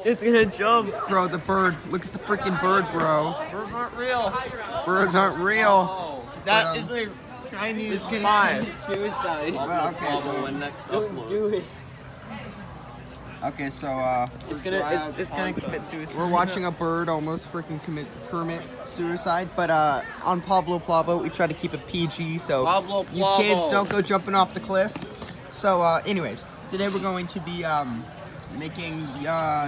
It's gonna jump. Bro, the bird. Look at the freaking bird, bro. Birds aren't real. Birds aren't real. That is a Chinese spy. Suicide. Well, okay, so, Don't do it. okay, so It's gonna commit suicide. we're watching a bird almost freaking commit suicide, but on Pablo Plabo we try to keep it PG, so Pablo you Plabo. kids don't go jumping off the cliff. So anyways, today we're going to be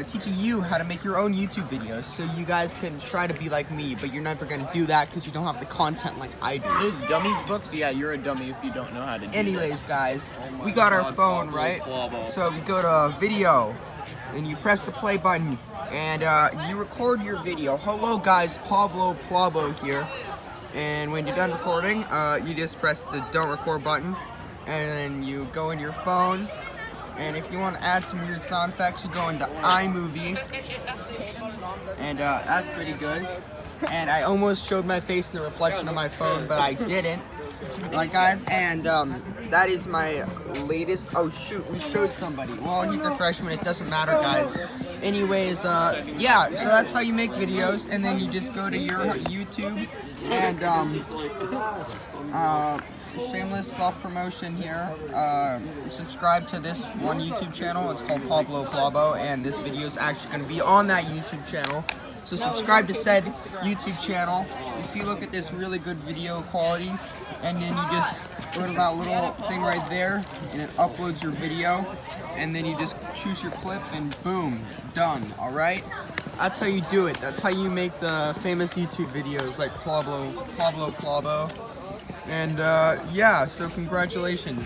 teaching you how to make your own YouTube videos, so you guys can try to be like me, but you're never gonna do that because you don't have the content like I do. Those dummies books? Yeah, you're a dummy if you don't know how to do Anyways, guys, we got our phone, right? So we go to video, and you press the play button, and you record your video. Hello, guys, Pablo Plabo here. And when you're done recording, you just press the don't record button, and then you go into your phone. And if you want to add some weird sound effects, you go into iMovie, and that's pretty good. And I almost showed my face in the reflection of my phone, but I didn't. That is my latest. Oh shoot, we showed somebody. Well, he's a freshman. It doesn't matter, guys. Anyways, yeah. So that's how you make videos, and then you just go to your YouTube and shameless self-promotion here. Subscribe to this one YouTube channel. It's called Pablo Plabo, and this video is actually going to be on that YouTube channel. So subscribe to said YouTube channel. You see, look at this really good video quality, and then you just go to that little thing right there, and it uploads your video, and then you just choose your clip, and boom, done. All right. That's how you do it. That's how you make the famous YouTube videos like Pablo Plabo. And yeah, so congratulations.